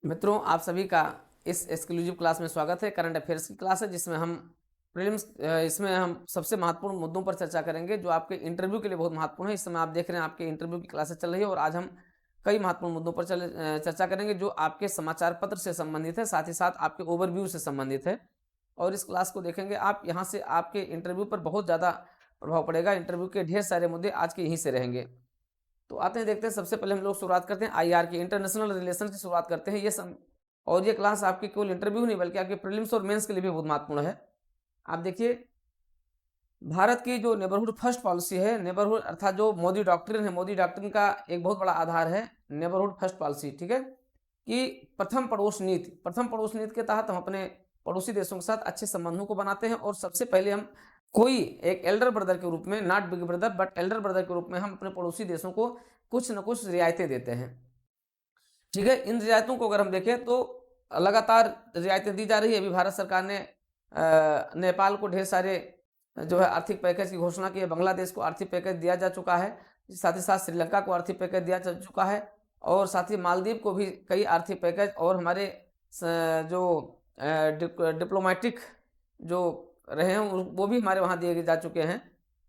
मित्रों, आप सभी का इस एक्सक्लूसिव क्लास में स्वागत है। करंट अफेयर्स की क्लास है जिसमें हम प्रीलिम्स इसमें हम सबसे महत्वपूर्ण मुद्दों पर चर्चा करेंगे जो आपके इंटरव्यू के लिए बहुत महत्वपूर्ण है। इस समय आप देख रहे हैं आपके इंटरव्यू की क्लासेस चल रही है और आज हम कई महत्वपूर्ण मुद्दों पर चर्चा करेंगे जो आपके समाचार पत्र से संबंधित है, साथ ही साथ आपके ओवरव्यू से संबंधित है। और इस क्लास को देखेंगे आप, यहाँ से आपके इंटरव्यू पर बहुत ज़्यादा प्रभाव पड़ेगा। इंटरव्यू के ढेर सारे मुद्दे आज के यहीं से रहेंगे। तो आते हैं, देखते हैं। सबसे पहले हम लोग शुरुआत करते हैं आईआर की, इंटरनेशनल रिलेशन की शुरुआत करते हैं। और ये क्लास आपकी केवल इंटरव्यू नहीं बल्कि आपके प्रीलिम्स और मेंस के लिए भी बहुत महत्वपूर्ण है। आप देखिए, भारत की जो नेबरहुड फर्स्ट पॉलिसी है, नेबरहुड अर्थात जो मोदी डॉक्ट्रिन है, मोदी डॉक्ट्रिन का एक बहुत बड़ा आधार है नेबरहुड फर्स्ट पॉलिसी। ठीक है, कि प्रथम पड़ोस नीति, प्रथम पड़ोस नीति के तहत हम अपने पड़ोसी देशों के साथ अच्छे संबंधों को बनाते हैं और सबसे पहले हम कोई एक एल्डर ब्रदर के रूप में, not big brother but Elder brother के रूप में हम अपने पड़ोसी देशों को कुछ न कुछ रियायतें देते हैं। ठीक है, इन रियायतों को अगर हम देखें तो लगातार रियायतें दी जा रही है। अभी भारत सरकार ने नेपाल को ढेर सारे जो है आर्थिक पैकेज की घोषणा की है, बांग्लादेश को आर्थिक पैकेज दिया जा चुका है, साथ ही साथ श्रीलंका को आर्थिक पैकेज दिया जा चुका है और साथ ही मालदीव को भी कई आर्थिक पैकेज और हमारे जो डिप्लोमेटिक जो रहे हैं वो भी हमारे वहाँ दिए जा चुके हैं।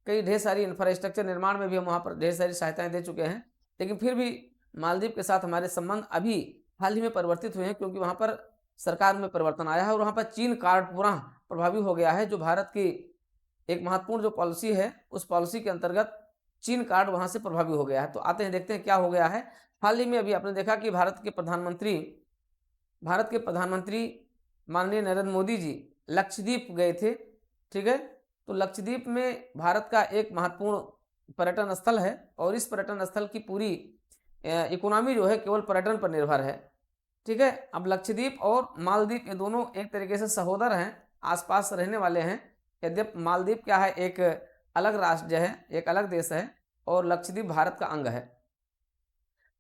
कई ढेर सारी इंफ्रास्ट्रक्चर निर्माण में भी हम वहाँ पर ढेर सारी सहायताएं दे चुके हैं। लेकिन फिर भी मालदीव के साथ हमारे संबंध अभी हाल ही में परिवर्तित हुए हैं क्योंकि वहाँ पर सरकार में परिवर्तन आया है और वहाँ पर चीन कार्ड पूरा प्रभावी हो गया है। जो भारत की एक महत्वपूर्ण जो पॉलिसी है उस पॉलिसी के अंतर्गत चीन कार्ड वहाँ से प्रभावी हो गया है। तो आते हैं, देखते हैं क्या हो गया है। हाल ही में अभी आपने देखा कि भारत के प्रधानमंत्री माननीय नरेंद्र मोदी जी लक्षद्वीप गए थे। ठीक है, तो लक्षद्वीप में भारत का एक महत्वपूर्ण पर्यटन स्थल है और इस पर्यटन स्थल की पूरी इकोनॉमी जो है केवल पर्यटन पर निर्भर है। ठीक है, अब लक्षद्वीप और मालदीव ये दोनों एक तरीके से सहोदर हैं, आसपास रहने वाले हैं। यद्यप मालदीव क्या है, एक अलग राज्य है, एक अलग देश है और लक्षद्वीप भारत का अंग है।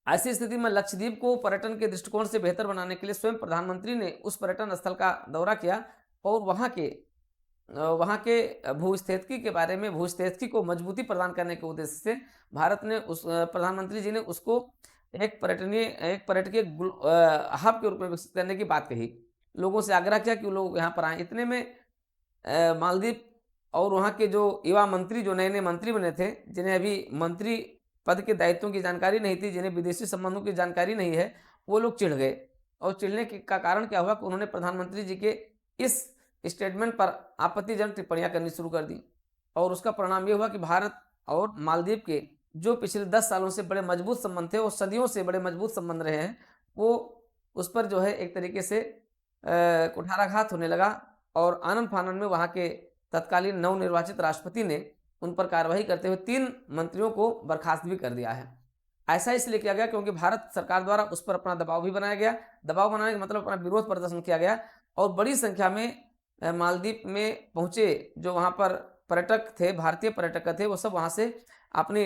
ऐसी स्थिति में लक्षद्वीप को पर्यटन के दृष्टिकोण से बेहतर बनाने के लिए स्वयं प्रधानमंत्री ने उस पर्यटन स्थल का दौरा किया और वहाँ के भूस्थितिकी के बारे में, भूस्थितिकी को मजबूती प्रदान करने के उद्देश्य से भारत ने प्रधानमंत्री जी ने उसको एक पर्यटकीय हब के रूप में विकसित करने की बात कही। लोगों से आग्रह किया कि वो लोग यहाँ पर आए। इतने में मालदीव और वहाँ के जो युवा मंत्री, जो नए नए मंत्री बने थे, जिन्हें अभी मंत्री पद के दायित्वों की जानकारी नहीं थी, जिन्हें विदेशी संबंधों की जानकारी नहीं है, वो लोग चिढ़ गए। और चिढ़ने का कारण क्या हुआ कि उन्होंने प्रधानमंत्री जी के इस स्टेटमेंट पर आपत्तिजनक टिप्पणियां करनी शुरू कर दी और उसका परिणाम ये हुआ कि भारत और मालदीव के जो पिछले 10 सालों से बड़े मजबूत संबंध थे, वो सदियों से बड़े मजबूत संबंध रहे हैं, वो उस पर जो है एक तरीके से कुठाराघात होने लगा और आनन फानन में वहाँ के तत्कालीन नवनिर्वाचित राष्ट्रपति ने उन पर कार्रवाई करते हुए 3 मंत्रियों को बर्खास्त भी कर दिया है। ऐसा इसलिए किया गया क्योंकि भारत सरकार द्वारा उस पर अपना दबाव भी बनाया गया। दबाव बनाने का मतलब अपना विरोध प्रदर्शन किया गया और बड़ी संख्या में मालदीव में पहुंचे जो वहाँ पर पर्यटक थे, भारतीय पर्यटक थे, वो सब वहाँ से अपनी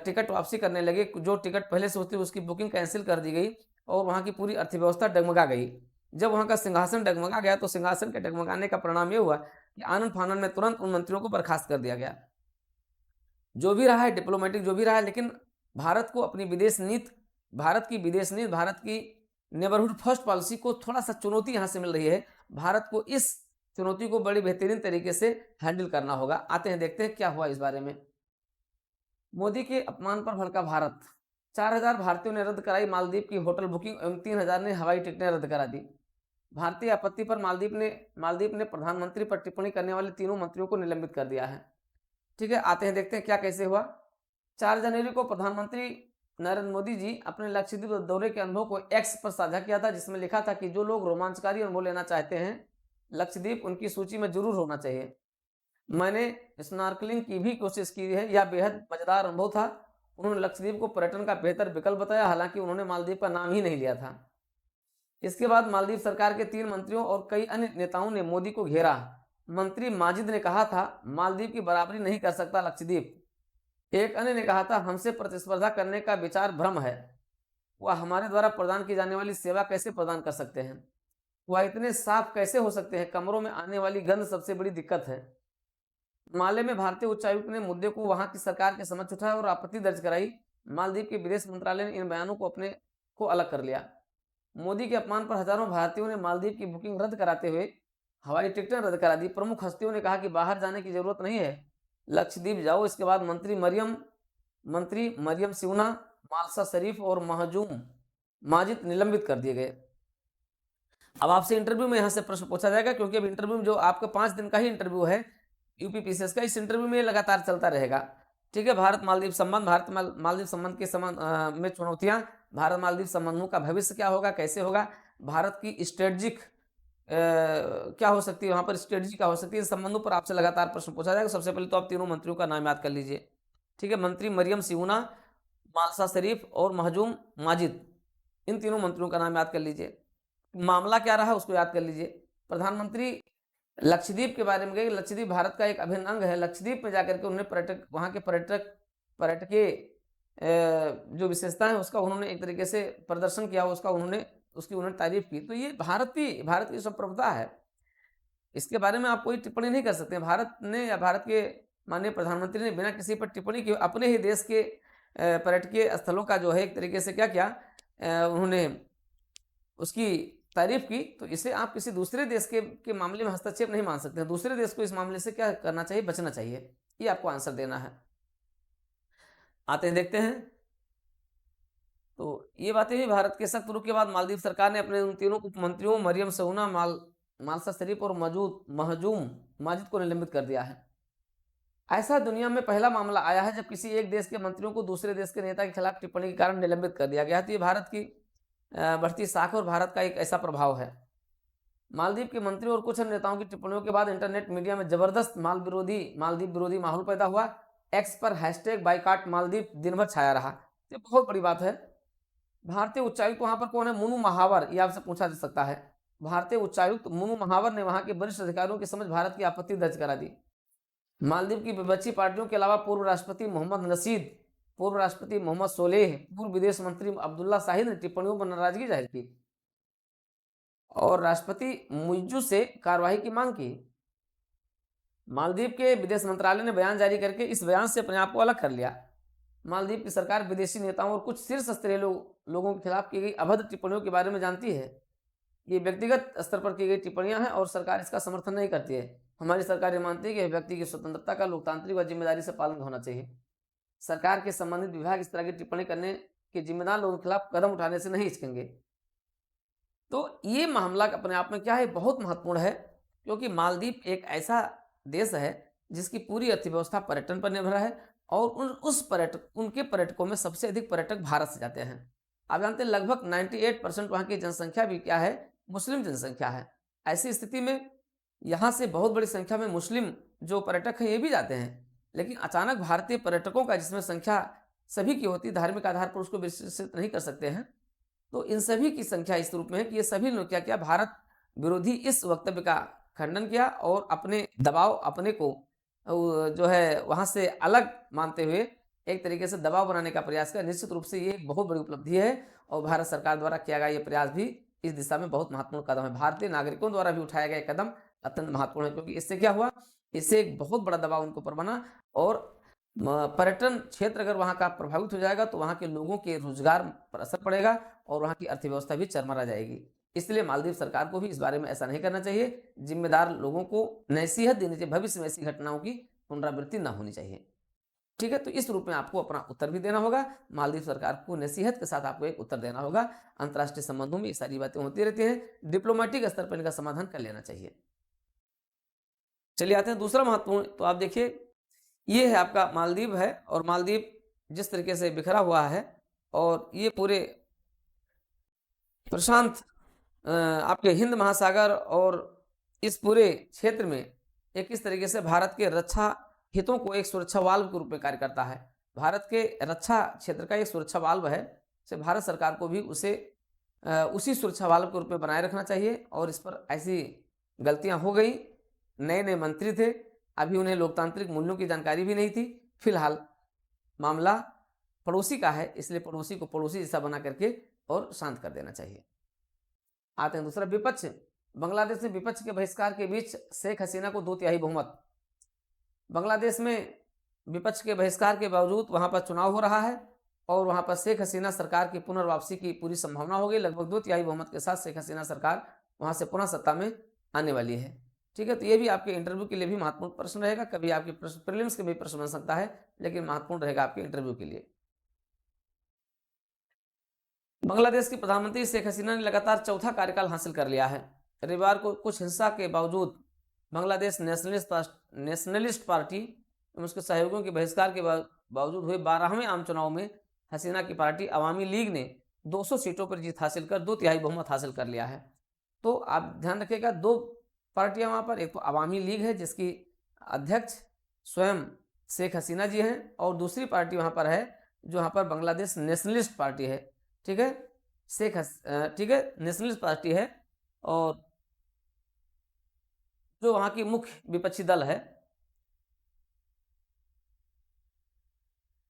टिकट वापसी करने लगे। जो टिकट पहले से होती उसकी बुकिंग कैंसिल कर दी गई और वहाँ की पूरी अर्थव्यवस्था डगमगा गई। जब वहाँ का सिंहासन डगमगा गया तो सिंहासन के डगमगाने का परिणाम ये हुआ कि आनन फानन में तुरंत उन मंत्रियों को बर्खास्त कर दिया गया। जो भी रहा है डिप्लोमेटिक, जो भी रहा है, लेकिन भारत को अपनी विदेश नीति, भारत की विदेश नीति, भारत की नेबरहुड फर्स्ट पॉलिसी को थोड़ा सा चुनौती यहाँ से मिल रही है। भारत को इस चुनौती को बड़ी बेहतरीन तरीके से हैंडल करना होगा। आते हैं, देखते हैं क्या हुआ इस बारे में। मोदी के अपमान पर भड़का भारत। 4000 भारतीयों ने रद्द कराई मालदीव की होटल बुकिंग एवं 3000 ने हवाई टिकटें रद्द करा दी। भारतीय आपत्ति पर मालदीव ने प्रधानमंत्री पर टिप्पणी करने वाले तीनों मंत्रियों को निलंबित कर दिया है। ठीक है, आते हैं, देखते हैं क्या कैसे हुआ। 4 जनवरी को प्रधानमंत्री नरेंद्र मोदी जी अपने लक्षद्वीप दौरे के अनुभव को एक्स पर साझा किया था, जिसमें लिखा था कि जो लोग रोमांचकारी अनुभव लेना चाहते हैं, लक्षद्वीप उनकी सूची में जरूर होना चाहिए। मैंने स्नॉर्कलिंग की भी कोशिश की है, यह बेहद मजेदार अनुभव था। उन्होंने लक्षद्वीप को पर्यटन का बेहतर विकल्प बताया, हालांकि उन्होंने मालदीव का नाम ही नहीं लिया था। इसके बाद मालदीव सरकार के 3 मंत्रियों और कई अन्य नेताओं ने मोदी को घेरा। मंत्री माजिद ने कहा था, मालदीव की बराबरी नहीं कर सकता लक्षद्वीप। एक अन्य ने कहा था, हमसे प्रतिस्पर्धा करने का विचार भ्रम है। वह हमारे द्वारा प्रदान की जाने वाली सेवा कैसे प्रदान कर सकते हैं? वह इतने साफ कैसे हो सकते हैं? कमरों में आने वाली गंध सबसे बड़ी दिक्कत है। माले में भारतीय उच्चायुक्त ने मुद्दे को वहां की सरकार के समक्ष उठाया और आपत्ति दर्ज कराई। मालदीव के विदेश मंत्रालय ने इन बयानों को अपने को अलग कर लिया। मोदी के अपमान पर हजारों भारतीयों ने मालदीव की बुकिंग रद्द कराते हुए हवाई टिकटें रद्द करा दी। प्रमुख हस्तियों ने कहा कि बाहर जाने की जरूरत नहीं है, लक्षद्वीप जाओ। इसके बाद मंत्री मरियम सिन्हा, मालसा शरीफ और महजूम माजिद निलंबित कर दिए गए। अब आपसे इंटरव्यू में यहाँ से प्रश्न पूछा जाएगा, क्योंकि अब इंटरव्यू में जो आपका 5 दिन का ही इंटरव्यू है यूपीपीसीएस का, इस इंटरव्यू में लगातार चलता रहेगा। ठीक है, भारत मालदीव संबंध के संबंध में चुनौतियां, भारत मालदीव संबंधों का भविष्य क्या होगा, कैसे होगा, भारत की स्ट्रेटजिक क्या हो सकती है, वहां पर स्ट्रेटजी क्या हो सकती है, इन संबंधों पर आपसे लगातार प्रश्न पूछा जाएगा। सबसे पहले तो आप तीनों मंत्रियों का नाम याद कर लीजिए। ठीक है, मंत्री मरियम सिन्हा, मालसा शरीफ और महजूम माजिद, इन तीनों मंत्रियों का नाम याद कर लीजिए। मामला क्या रहा उसको याद कर लीजिए। प्रधानमंत्री लक्षद्वीप के बारे में गए। लक्षद्वीप भारत का एक अभिन्न अंग है। लक्षद्वीप में जाकर के उन्होंने वहाँ के पर्यटकीय जो विशेषता है उसका उन्होंने एक तरीके से प्रदर्शन किया, उसकी उन्होंने तारीफ की। तो ये भारत की संप्रभुता है, इसके बारे में आप कोई टिप्पणी नहीं कर सकते। भारत ने या भारत के माननीय प्रधानमंत्री ने बिना किसी पर टिप्पणी किए अपने ही देश के पर्यटकीय स्थलों का जो है एक तरीके से क्या किया, उन्होंने उसकी तारीफ की। तो इसे आप किसी दूसरे देश के मामले में हस्तक्षेप नहीं मान सकते हैं। दूसरे देश को इस मामले से क्या करना चाहिए, बचना चाहिए। ये आपको आंसर देना है। आते हैं, देखते हैं। तो ये बातें हुई भारत के सख्त रुख के बाद मालदीव सरकार ने अपने उन तीनों उप मंत्रियों मरियम सिन्हा, मालसा शरीफ और महजूम माजिद को निलंबित कर दिया है। ऐसा दुनिया में पहला मामला आया है जब किसी एक देश के मंत्रियों को दूसरे देश के नेता के खिलाफ टिप्पणी के कारण निलंबित कर दिया गया। तो ये भारत की बढ़ती साख और भारत का एक ऐसा प्रभाव है। मालदीव के मंत्री और कुछ अन्य नेताओं की टिप्पणियों के बाद इंटरनेट मीडिया में जबरदस्त मालदीव विरोधी माहौल पैदा हुआ। एक्स पर #बाइकाट मालदीव दिन भर छाया रहा। ये बहुत बड़ी बात है। भारतीय उच्चायुक्त वहां पर कौन है, मुनू महावर, ये आपसे पूछा जा सकता है। भारतीय उच्चायुक्त मुनू महावर ने वहां के वरिष्ठ अधिकारियों के समझ भारत की आपत्ति दर्ज करा दी। मालदीव की विपक्षी पार्टियों के अलावा पूर्व राष्ट्रपति मोहम्मद नशीद, पूर्व राष्ट्रपति मोहम्मद सोलेह, पूर्व विदेश मंत्री अब्दुल्ला शाहिद ने टिप्पणियों पर नाराजगी जाहिर की और राष्ट्रपति मुइज्जू से कार्रवाई की मांग की। मालदीव के विदेश मंत्रालय ने बयान जारी करके इस बयान से अपने आप को अलग कर लिया। मालदीव की सरकार विदेशी नेताओं और कुछ शीर्ष स्तरीय लोगों के खिलाफ की गई अभद्र टिप्पणियों के बारे में जानती है। ये व्यक्तिगत स्तर पर की गई टिप्पणियां हैं और सरकार इसका समर्थन नहीं करती है। हमारी सरकार ये मानती है कि व्यक्ति की स्वतंत्रता का लोकतांत्रिक व जिम्मेदारी से पालन होना चाहिए। सरकार के संबंधित विभाग इस तरह की टिप्पणी करने के जिम्मेदार लोगों के खिलाफ कदम उठाने से नहीं हिचकेंगे। तो ये मामला अपने आप में क्या है, बहुत महत्वपूर्ण है, क्योंकि मालदीव एक ऐसा देश है जिसकी पूरी अर्थव्यवस्था पर्यटन पर निर्भर है और उनके पर्यटकों में सबसे अधिक पर्यटक भारत से जाते हैं। आप जानते हैं लगभग 98% वहाँ की जनसंख्या भी क्या है, मुस्लिम जनसंख्या है। ऐसी स्थिति में यहाँ से बहुत बड़ी संख्या में मुस्लिम जो पर्यटक हैं ये भी जाते हैं, लेकिन अचानक भारतीय पर्यटकों का, जिसमें संख्या सभी की होती, धार्मिक आधार पर उसको विशेषित नहीं कर सकते हैं, तो इन सभी की संख्या इस रूप में है कि ये सभी लोग क्या किया, भारत विरोधी इस वक्तव्य का खंडन किया और अपने को जो है वहां से अलग मानते हुए एक तरीके से दबाव बनाने का प्रयास किया। निश्चित रूप से ये एक बहुत बड़ी उपलब्धि है और भारत सरकार द्वारा किया गया ये प्रयास भी इस दिशा में बहुत महत्वपूर्ण कदम है। भारतीय नागरिकों द्वारा भी उठाया गया कदम अत्यंत महत्वपूर्ण है, क्योंकि इससे क्या हुआ, इससे एक बहुत बड़ा दबाव उनके ऊपर बना और पर्यटन क्षेत्र अगर वहाँ का प्रभावित हो जाएगा तो वहाँ के लोगों के रोजगार पर असर पड़ेगा और वहाँ की अर्थव्यवस्था भी चरमरा जाएगी। इसलिए मालदीव सरकार को भी इस बारे में ऐसा नहीं करना चाहिए। जिम्मेदार लोगों को नसीहत देनी चाहिए, भविष्य में ऐसी घटनाओं की पुनरावृत्ति न होनी चाहिए। ठीक है, तो इस रूप में आपको अपना उत्तर भी देना होगा। मालदीव सरकार को नसीहत के साथ आपको एक उत्तर देना होगा। अंतर्राष्ट्रीय संबंधों में ये सारी बातें होती रहती हैं, डिप्लोमेटिक स्तर पर इनका समाधान कर लेना चाहिए। चलिए आते हैं दूसरा महत्वपूर्ण। तो आप देखिए ये है आपका मालदीव है और मालदीव जिस तरीके से बिखरा हुआ है और ये पूरे प्रशांत आपके हिंद महासागर और इस पूरे क्षेत्र में एक इस तरीके से भारत के रक्षा हितों को एक सुरक्षा वाल्व के रूप में कार्य करता है। भारत के रक्षा क्षेत्र का एक सुरक्षा वाल्व है, से भारत सरकार को भी उसी सुरक्षा वाल्व के रूप में बनाए रखना चाहिए। और इस पर ऐसी गलतियां हो गई, नए नए मंत्री थे, अभी उन्हें लोकतांत्रिक मूल्यों की जानकारी भी नहीं थी। फिलहाल मामला पड़ोसी का है, इसलिए पड़ोसी को पड़ोसी जैसा बना करके और शांत कर देना चाहिए। आते हैं दूसरा, विपक्ष। बांग्लादेश में विपक्ष के बहिष्कार के बीच शेख हसीना को 2/3 बहुमत। बांग्लादेश में विपक्ष के बहिष्कार के बावजूद वहां पर चुनाव हो रहा है और वहाँ पर शेख हसीना सरकार की पुनर्वापसी की पूरी संभावना हो गई। लगभग 2/3 बहुमत के साथ शेख हसीना सरकार वहाँ से पुनः सत्ता में आने वाली है। ठीक है, तो ये भी आपके इंटरव्यू के लिए भी महत्वपूर्ण प्रश्न रहेगा। कभी आपके प्रीलिम्स के भी प्रश्न बन सकता है, लेकिन महत्वपूर्ण रहेगा आपके इंटरव्यू के लिए। बांग्लादेश की प्रधानमंत्री शेख हसीना ने लगातार चौथा कार्यकाल हासिल कर लिया है। रविवार को कुछ हिंसा के बावजूद बांग्लादेश नेशनलिस्ट पार्टी एवं उसके सहयोगियों के बहिष्कार के बावजूद हुए 12वें आम चुनाव में हसीना की पार्टी अवामी लीग ने 200 सीटों पर जीत हासिल कर 2/3 बहुमत हासिल कर लिया है। तो आप ध्यान रखिएगा, दो पार्टियां वहां पर, एक तो अवामी लीग है जिसकी अध्यक्ष स्वयं शेख हसीना जी हैं, और दूसरी पार्टी वहां पर है जो वहां पर बांग्लादेश नेशनलिस्ट पार्टी है। ठीक है, ठीक है, नेशनलिस्ट पार्टी है, और जो वहां की मुख्य विपक्षी दल है।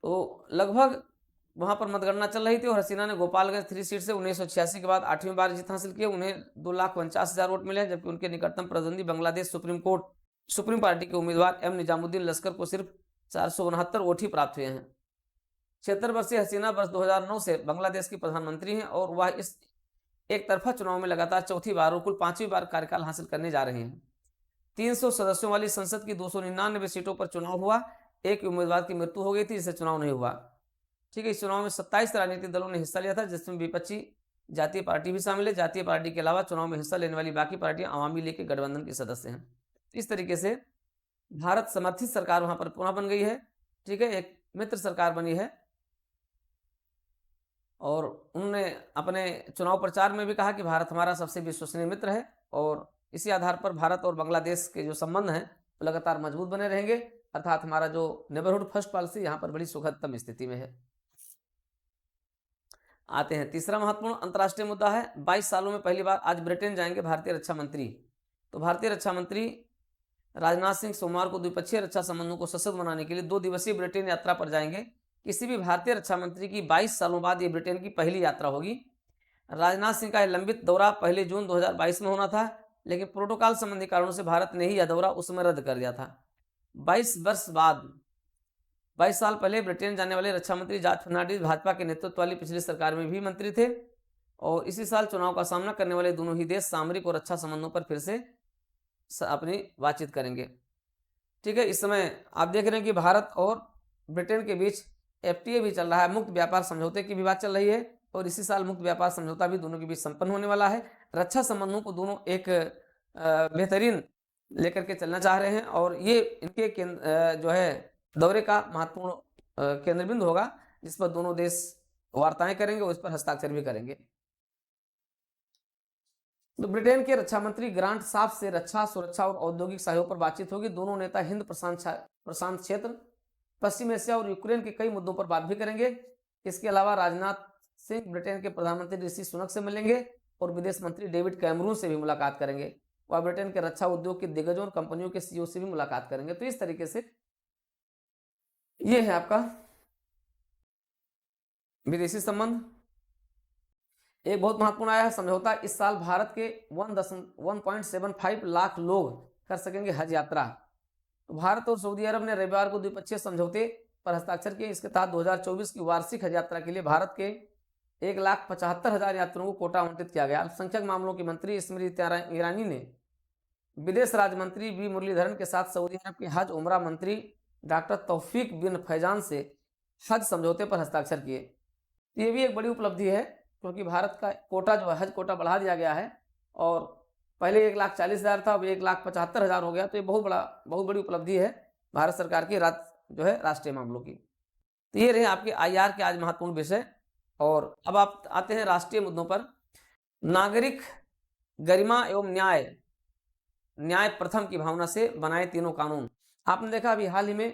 तो लगभग वहां पर मतगणना चल रही थी और हसीना ने गोपालगंज 3 सीट से 1986 के बाद 8वीं बार जीत हासिल की। उन्हें 2,49,000 वोट मिले, जबकि उनके निकटतम प्रतिद्वंदी बांग्लादेश सुप्रीम पार्टी के उम्मीदवार एम निजामुद्दीन लश्कर को सिर्फ 469 वोट ही प्राप्त हुए हैं। 76 वर्षीय हसीना वर्ष 2009 से बांग्लादेश की प्रधानमंत्री हैं और वह इस एक तरफा चुनाव में लगातार चौथी बार और कुल 5वीं बार कार्यकाल हासिल करने जा रहे हैं। 300 सदस्यों वाली संसद की 299 सीटों पर चुनाव हुआ। एक उम्मीदवार की मृत्यु हो गई थी, जिससे चुनाव नहीं हुआ। ठीक है, इस चुनाव में 27 राजनीतिक दलों ने हिस्सा लिया था, जिसमें विपक्षी जातीय पार्टी भी शामिल है। जातीय पार्टी के अलावा चुनाव में हिस्सा लेने वाली बाकी पार्टियां अवामी लीग के गठबंधन के सदस्य हैं। इस तरीके से भारत समर्थित सरकार वहां पर पुनः बन गई है। ठीक है, एक मित्र सरकार बनी है, और उन्होंने अपने चुनाव प्रचार में भी कहा कि भारत हमारा सबसे विश्वसनीय मित्र है, और इसी आधार पर भारत और बांग्लादेश के जो संबंध हैं वो लगातार मजबूत बने रहेंगे। अर्थात हमारा जो नेबरहुड फर्स्ट पॉलिसी यहाँ पर बड़ी सुखदतम स्थिति में है। आते हैं तीसरा महत्वपूर्ण अंतर्राष्ट्रीय मुद्दा है, 22 सालों में पहली बार आज ब्रिटेन जाएंगे भारतीय रक्षा मंत्री। तो भारतीय रक्षा मंत्री राजनाथ सिंह सोमवार को द्विपक्षीय रक्षा संबंधों को सशक्त बनाने के लिए 2 दिवसीय ब्रिटेन यात्रा पर जाएंगे। किसी भी भारतीय रक्षा मंत्री की 22 सालों बाद ये ब्रिटेन की पहली यात्रा होगी। राजनाथ सिंह का यह लंबित दौरा 1 जून 2022 में होना था, लेकिन प्रोटोकॉल संबंधी कारणों से भारत ने ही यह दौरा उस समय रद्द कर दिया था। 22 वर्ष बाद 22 साल पहले ब्रिटेन जाने वाले रक्षा मंत्री जॉर्ज फर्नांडिस भाजपा के नेतृत्व वाली पिछली सरकार में भी मंत्री थे, और इसी साल चुनाव का सामना करने वाले दोनों ही देश सामरिक और रक्षा संबंधों पर फिर से अपनी बातचीत करेंगे। ठीक है, इस समय आप देख रहे हैं कि भारत और ब्रिटेन के बीच FTA भी चल रहा है, मुक्त व्यापार समझौते की भी बात चल रही है, और इसी साल मुक्त व्यापार समझौता भी दोनों के बीच संपन्न होने वाला है। रक्षा संबंधों को दोनों एक बेहतरीन लेकर के चलना चाह रहे हैं, और ये इनके जो है दौरे का महत्वपूर्ण केंद्र बिंदु होगा, जिस पर दोनों देश वार्ताएं करेंगे और इस पर हस्ताक्षर भी करेंगे। तो ब्रिटेन के रक्षा मंत्री ग्रांट साफ से रक्षा, सुरक्षा और औद्योगिक सहयोग पर बातचीत होगी। दोनों नेता हिंद प्रशांत क्षेत्र, पश्चिम एशिया और यूक्रेन के कई मुद्दों पर बात भी करेंगे। इसके अलावा राजनाथ सिंह ब्रिटेन के प्रधानमंत्री ऋषि सुनक से मिलेंगे और विदेश मंत्री डेविड कैमरून से भी मुलाकात करेंगे। वह ब्रिटेन के रक्षा उद्योग के दिग्गजों और कंपनियों के CEO से भी मुलाकात करेंगे। तो इस तरीके से ये है आपका विदेशी संबंध। एक बहुत महत्वपूर्ण आया है समझौता, इस साल भारत के 1.75 लाख लोग कर सकेंगे हज यात्रा। तो भारत और सऊदी अरब ने रविवार को द्विपक्षीय समझौते पर हस्ताक्षर किए। इसके तहत 2024 की वार्षिक हज यात्रा के लिए भारत के 1,75,000 यात्रियों को कोटा आवंटित किया गया। अल्पसंख्यक मामलों की मंत्री स्मृति ईरानी ने विदेश राज्य मंत्री वी मुरलीधरन के साथ सऊदी अरब के हज उमरा मंत्री डॉक्टर तौफीक बिन फैजान से हज समझौते पर हस्ताक्षर किए। ये भी एक बड़ी उपलब्धि है, क्योंकि भारत का कोटा जो है हज कोटा बढ़ा दिया गया है, और पहले 1,40,000 था, अब 1,75,000 हो गया। तो ये बहुत बड़ी उपलब्धि है भारत सरकार की जो है राष्ट्रीय मामलों की। तो ये रहे आपके IR के आज महत्वपूर्ण विषय। और अब आप आते हैं राष्ट्रीय मुद्दों पर। नागरिक गरिमा एवं न्याय प्रथम की भावना से बनाए तीनों कानून। आपने देखा अभी हाल ही में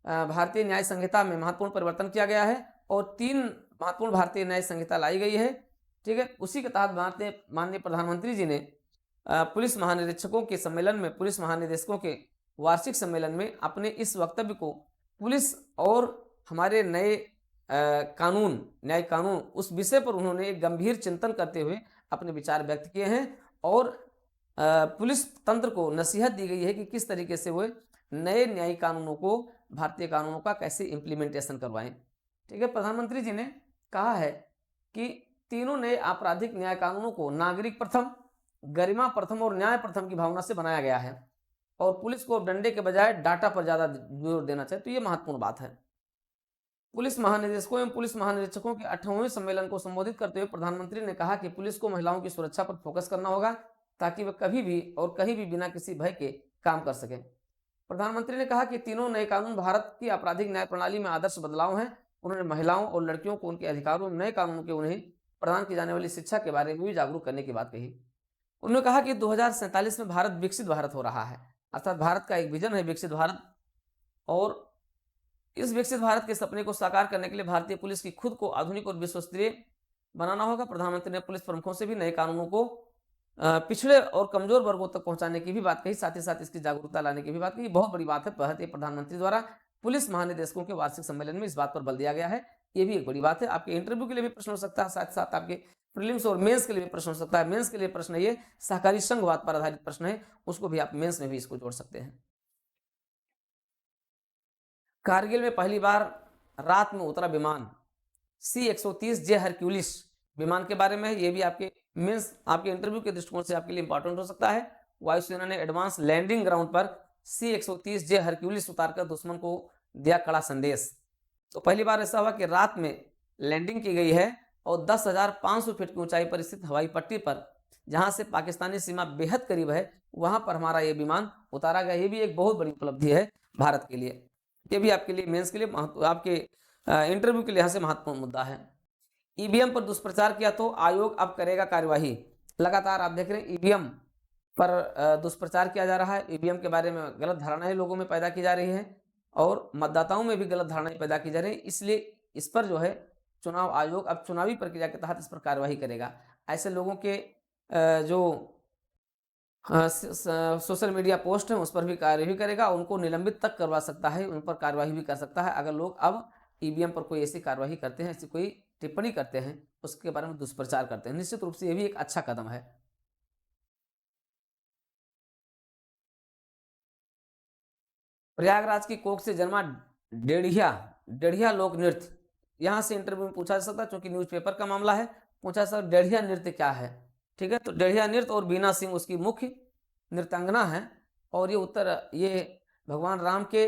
भारतीय न्याय संहिता में महत्वपूर्ण परिवर्तन किया गया है, और 3 महत्वपूर्ण भारतीय न्याय संहिता लाई गई है। ठीक है, उसी के तहत माननीय प्रधानमंत्री जी ने पुलिस महानिरीक्षकों के सम्मेलन में, पुलिस महानिदेशकों के वार्षिक सम्मेलन में अपने इस वक्तव्य को पुलिस और हमारे नए न्याय कानून, उस विषय पर उन्होंने एक गंभीर चिंतन करते हुए अपने विचार व्यक्त किए हैं, और पुलिस तंत्र को नसीहत दी गई है कि किस तरीके से वो नए न्यायिक कानूनों को, भारतीय कानूनों का कैसे इम्प्लीमेंटेशन करवाएं। ठीक है, प्रधानमंत्री जी ने कहा है कि तीनों नए आपराधिक न्याय कानूनों को नागरिक प्रथम, गरिमा प्रथम और न्याय प्रथम की भावना से बनाया गया है और पुलिस को डंडे के बजाय डाटा पर ज्यादा जोर देना चाहिए। तो ये महत्वपूर्ण बात है। पुलिस महानिदेशकों एवं पुलिस महानिरीक्षकों के 18वें सम्मेलन को संबोधित करते हुए प्रधानमंत्री ने कहा कि पुलिस को महिलाओं की सुरक्षा पर फोकस करना होगा ताकि वे कभी भी और कहीं भी बिना किसी भय के काम कर सकें। प्रधानमंत्री ने कहा कि तीनों नए कानून भारत की आपराधिक न्याय प्रणाली में आदर्श बदलाव हैं। उन्होंने महिलाओं और लड़कियों को उनके अधिकारों में नए कानूनों के उन्हें प्रदान की जाने वाली शिक्षा के बारे में भी जागरूक करने की बात कही। उन्होंने कहा कि 2047 में भारत विकसित भारत हो रहा है, अर्थात भारत का एक विजन है विकसित भारत, और इस विकसित भारत के सपने को साकार करने के लिए भारतीय पुलिस की खुद को आधुनिक और विश्वस्तरीय बनाना होगा। प्रधानमंत्री ने पुलिस प्रमुखों से भी नए कानूनों को पिछड़े और कमजोर वर्गों तक पहुंचाने की भी बात कही, साथ ही साथ इसकी जागरूकता लाने की भी बात कही। बहुत बड़ी बात है, भारतीय प्रधानमंत्री द्वारा पुलिस महानिदेशकों के वार्षिक सम्मेलन में इस बात पर बल दिया गया है। ये भी एक बड़ी बात है। आपके इंटरव्यू के लिए भी प्रश्न हो सकता है, साथ साथ आपके प्रीलिम्स और मेंस के लिए भी प्रश्न हो सकता है। मेंस के लिए प्रश्न ये सहकारी संघवाद पर आधारित प्रश्न है, उसको भी आप मेंस में भी इसको जोड़ सकते हैं। कारगिल में पहली बार रात में उतरा विमान C-130J हरक्यूलिस विमान के बारे में, ये भी आपके मीन्स आपके इंटरव्यू के दृष्टिकोण से आपके लिए इंपॉर्टेंट हो सकता है। वायुसेना ने एडवांस लैंडिंग ग्राउंड पर C-130J हरक्यूलिस उतारकर दुश्मन को दिया कड़ा संदेश। तो पहली बार ऐसा हुआ कि रात में लैंडिंग की गई है और 10,500 फीट की ऊंचाई पर स्थित हवाई पट्टी पर, जहां से पाकिस्तानी सीमा बेहद करीब है, वहां पर हमारा ये विमान उतारा गया। ये भी एक बहुत बड़ी उपलब्धि है भारत के लिए। ये भी आपके लिए मेंस के लिए आपके इंटरव्यू के लिहाज से महत्वपूर्ण मुद्दा है। ईवीएम पर दुष्प्रचार किया तो आयोग अब करेगा कार्यवाही। लगातार आप देख रहे हैं ईवीएम पर दुष्प्रचार किया जा रहा है। ईवीएम के बारे में गलत धारणाएं लोगों में पैदा की जा रही है और मतदाताओं में भी गलत धारणाएं पैदा की जा रही है। इसलिए इस पर जो है चुनाव आयोग अब चुनावी प्रक्रिया के तहत इस पर कार्यवाही करेगा। ऐसे लोगों के जो सोशल मीडिया पोस्ट है उस पर भी कार्य भी करेगा, उनको निलंबित तक करवा सकता है, उन पर कार्यवाही भी कर सकता है अगर लोग अब ईवीएम पर कोई ऐसी कार्यवाही करते हैं, ऐसी कोई टिप्पणी करते हैं, उसके बारे में दुष्प्रचार करते हैं। निश्चित रूप से ये भी एक अच्छा कदम है। प्रयागराज की कोख से जन्मा डेढ़िया लोक नृत्य, यहां से इंटरव्यू में पूछा जा सकता है, क्योंकि न्यूज़पेपर का मामला है, पूछा जा सकता डेढ़िया नृत्य क्या है। ठीक है, तो डेढ़िया नृत्य और बीना सिंह उसकी मुख्य नृत्यांगना है और ये भगवान राम के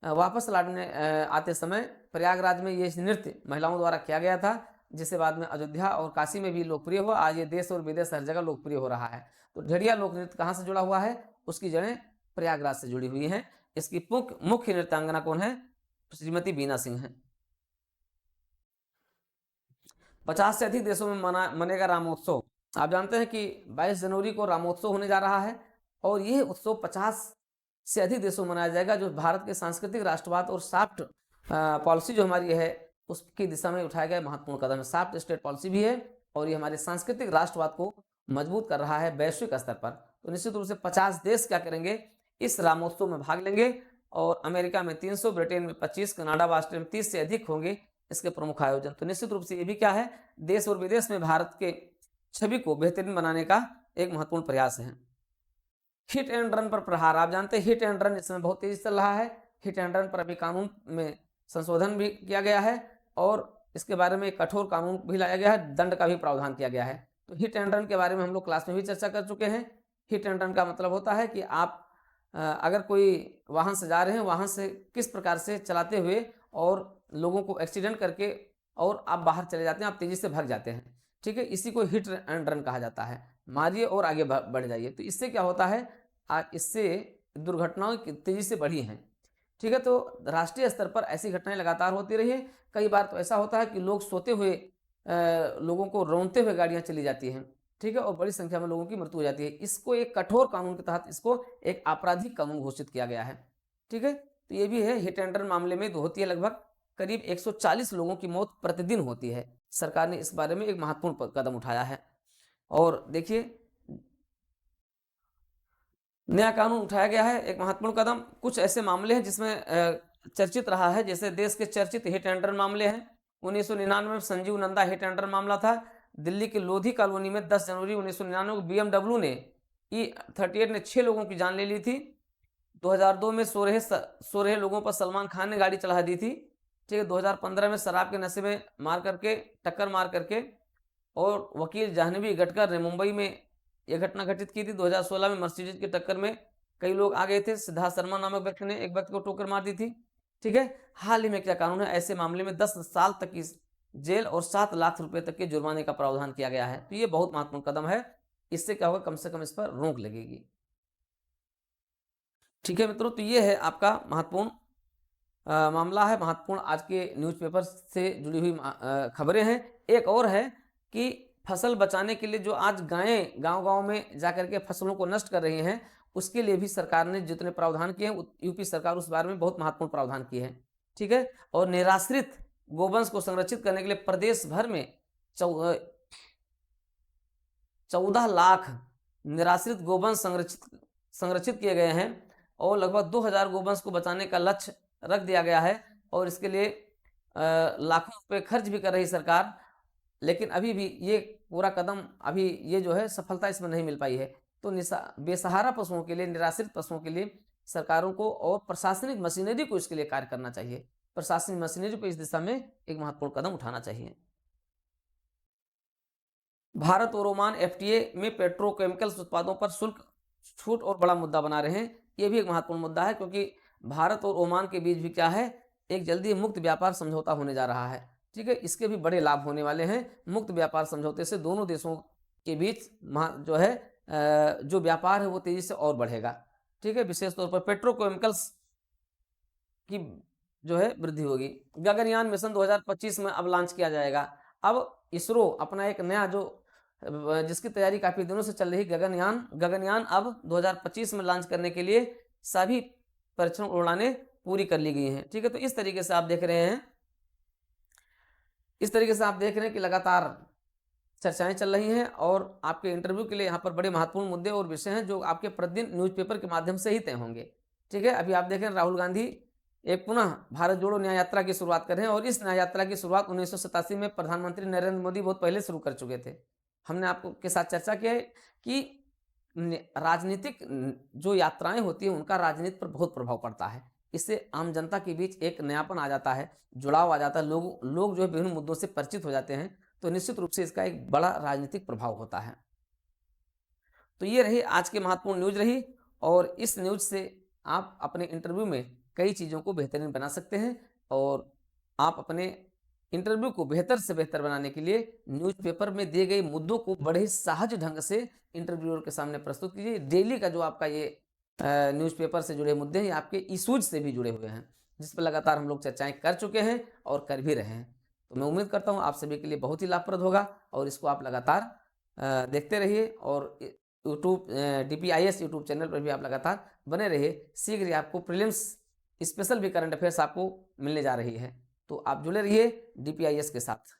वापस लौटने आते समय प्रयागराज में ये नृत्य महिलाओं द्वारा किया गया था, जिसे बाद में अयोध्या और काशी में भी लोकप्रिय हुआ। आज ये देश और विदेश हर जगह लोकप्रिय हो रहा है। तो डेढ़िया लोक नृत्य कहाँ से जुड़ा हुआ है? उसकी जड़ें प्रयागराज से जुड़ी हुई हैं। इसकी मुख्य नृत्यांगना कौन है? श्रीमती बीना सिंह है। 50 से अधिक देशों में मनेगा रामोत्सव। आप जानते हैं कि 22 जनवरी को रामोत्सव होने जा रहा है और यह उत्सव 50 से अधिक देशों में मनाया जाएगा, जो भारत के सांस्कृतिक राष्ट्रवाद और सॉफ्ट पॉलिसी जो हमारी है उसकी दिशा में उठाया गया महत्वपूर्ण कदम है। सॉफ्ट स्टेट पॉलिसी भी है और ये हमारे सांस्कृतिक राष्ट्रवाद को मजबूत कर रहा है वैश्विक स्तर पर। तो निश्चित रूप से 50 देश क्या करेंगे? इस रामोत्सव में भाग लेंगे और अमेरिका में 300, ब्रिटेन में 25, कनाडा व ऑस्ट्रेलिया में 30 से अधिक होंगे इसके प्रमुख आयोजन। तो निश्चित रूप से ये भी क्या है? देश और विदेश में भारत के छवि को बेहतरीन बनाने का एक महत्वपूर्ण प्रयास है। हिट एंड रन पर प्रहार। आप जानते हैं हिट एंड रन इस समय बहुत तेजी चल रहा है। हिट एंड रन पर अभी कानून में संशोधन भी किया गया है और इसके बारे में एक कठोर कानून भी लाया गया है, दंड का भी प्रावधान किया गया है। तो हिट एंड रन के बारे में हम लोग क्लास में भी चर्चा कर चुके हैं। हिट एंड रन का मतलब होता है कि आप अगर कोई वाहन से जा रहे हैं, वाहन से किस प्रकार से चलाते हुए और लोगों को एक्सीडेंट करके और आप बाहर चले जाते हैं, आप तेजी से भाग जाते हैं। ठीक है, इसी को हिट एंड रन कहा जाता है। मारिए और आगे बढ़ जाइए। तो इससे क्या होता है? इससे दुर्घटनाएं तेजी से बढ़ी हैं। ठीक है, तो राष्ट्रीय स्तर पर ऐसी घटनाएं लगातार होती रही है। कई बार तो ऐसा होता है कि लोग सोते हुए लोगों को रौंदते हुए गाड़ियां चली जाती हैं। ठीक है, और बड़ी संख्या में लोगों की मृत्यु हो जाती है। इसको एक कठोर कानून के तहत इसको एक आपराधिक कानून घोषित किया गया है। ठीक है, तो ये भी है। हिट एंड रन मामले में होती है लगभग करीब 140 लोगों की मौत प्रतिदिन होती है। सरकार ने इस बारे में एक महत्वपूर्ण कदम उठाया है। और देखिए नया कानून उठाया गया है, एक महत्वपूर्ण कदम। कुछ ऐसे मामले हैं जिसमें चर्चित रहा है, जैसे देश के चर्चित हिट एंड रन मामले हैं। 1999 में Sanjeev Nanda hit and run मामला था। दिल्ली के लोधी कॉलोनी में 10 जनवरी 1999 को BMW ने E38 ने 6 लोगों की जान ले ली थी। 2002 में 16 लोगों पर सलमान खान ने गाड़ी चढ़ा दी थी ठीक है। 2015 में शराब के नशे में टक्कर मार करके और वकील जाह्नवी गटकर ने मुंबई में यह घटना घटित की थी। 2016 में मर्सिडीज की टक्कर में कई लोग आ गए थे। सिद्धार्थ शर्मा नामक व्यक्ति ने एक व्यक्ति को ठोकर मार दी थी। ठीक है। हाल ही में क्या कानून है, ऐसे मामले में 10 साल तक की जेल और 7 लाख रुपए तक के जुर्माने का प्रावधान किया गया है। तो ये बहुत महत्वपूर्ण कदम है। इससे क्या होगा, कम से कम इस पर रोक लगेगी। ठीक है मित्रों, तो ये है आपका महत्वपूर्ण मामला है, महत्वपूर्ण आज के न्यूज़पेपर से जुड़ी हुई खबरें हैं। एक और है कि फसल बचाने के लिए जो आज गायें गांव-गांव में जाकर के फसलों को नष्ट कर रही हैं, उसके लिए भी सरकार ने जितने प्रावधान किए हैं, यूपी सरकार उस बारे में बहुत महत्वपूर्ण प्रावधान किए हैं। ठीक है। और निराश्रित गोवंश को संरक्षित करने के लिए प्रदेश भर में 14 लाख निराश्रित गोवंश संरक्षित किए गए हैं और लगभग 2000 गोवंश को बचाने का लक्ष्य रख दिया गया है। और इसके लिए लाखों रुपए खर्च भी कर रही सरकार, लेकिन अभी भी ये पूरा कदम अभी ये जो है सफलता इसमें नहीं मिल पाई है। तो बेसहारा पशुओं के लिए, निराश्रित पशुओं के लिए सरकारों को और प्रशासनिक मशीनरी को इसके लिए कार्य करना चाहिए। प्रशासनिक मशीनरी को इस दिशा में एक महत्वपूर्ण कदम उठाना चाहिए। भारत और ओमान एफटीए में पेट्रोकेमिकल्स उत्पादों पर शुल्क छूट और बड़ा मुद्दा बना रहे हैं। ये भी एक महत्वपूर्ण मुद्दा है, क्योंकि भारत और ओमान के बीच भी क्या है, एक जल्दी मुक्त व्यापार समझौता होने जा रहा है। ठीक है। इसके भी बड़े लाभ होने वाले हैं। मुक्त व्यापार समझौते से दोनों देशों के बीच जो है जो व्यापार है वो तेजी से और बढ़ेगा। ठीक है। विशेष तौर पर पेट्रोकेमिकल्स की जो है वृद्धि होगी। गगनयान मिशन 2025 में अब लॉन्च किया जाएगा। अब इसरो अपना एक नया जिसकी तैयारी काफी दिनों से चल रही गगनयान अब 2025 में लॉन्च करने के लिए सभी परीक्षण उड़ानें पूरी कर ली गई हैं। ठीक है। तो इस तरीके से आप देख रहे हैं कि लगातार चर्चाएं चल रही हैं और आपके इंटरव्यू के लिए यहाँ पर बड़े महत्वपूर्ण मुद्दे और विषय हैं जो आपके प्रतिदिन न्यूज़पेपर के माध्यम से ही तय होंगे। ठीक है। अभी आप देखें, राहुल गांधी एक पुनः भारत जोड़ो न्याय यात्रा की शुरुआत कर रहे हैं और इस न्याय यात्रा की शुरुआत 1987 में प्रधानमंत्री नरेंद्र मोदी बहुत पहले शुरू कर चुके थे। हमने आपको के साथ चर्चा की है कि राजनीतिक जो यात्राएं होती है उनका राजनीति पर बहुत प्रभाव पड़ता है। इससे आम जनता के बीच एक नयापन आ जाता है, जुड़ाव आ जाता है, लोग जो है विभिन्न मुद्दों से परिचित हो जाते हैं। तो निश्चित रूप से इसका एक बड़ा राजनीतिक प्रभाव होता है। तो ये रही आज की महत्वपूर्ण न्यूज रही और इस न्यूज से आप अपने इंटरव्यू में कई चीज़ों को बेहतरीन बना सकते हैं और आप अपने इंटरव्यू को बेहतर से बेहतर बनाने के लिए न्यूज़पेपर में दिए गए मुद्दों को बड़े ही सहज ढंग से इंटरव्यूअर के सामने प्रस्तुत कीजिए। डेली का जो आपका ये न्यूज़पेपर से जुड़े मुद्दे हैं आपके इशूज से भी जुड़े हुए हैं, जिस पर लगातार हम लोग चर्चाएं कर चुके हैं और कर भी रहे हैं। तो मैं उम्मीद करता हूं आप सभी के लिए बहुत ही लाभप्रद होगा और इसको आप लगातार देखते रहिए और यूट्यूब DPIS यूट्यूब चैनल पर भी आप लगातार बने रहिए। शीघ्र ही आपको प्रीलिम्स स्पेशल भी करंट अफेयर्स आपको मिलने जा रही है, तो आप जुड़े रहिए DPIS के साथ।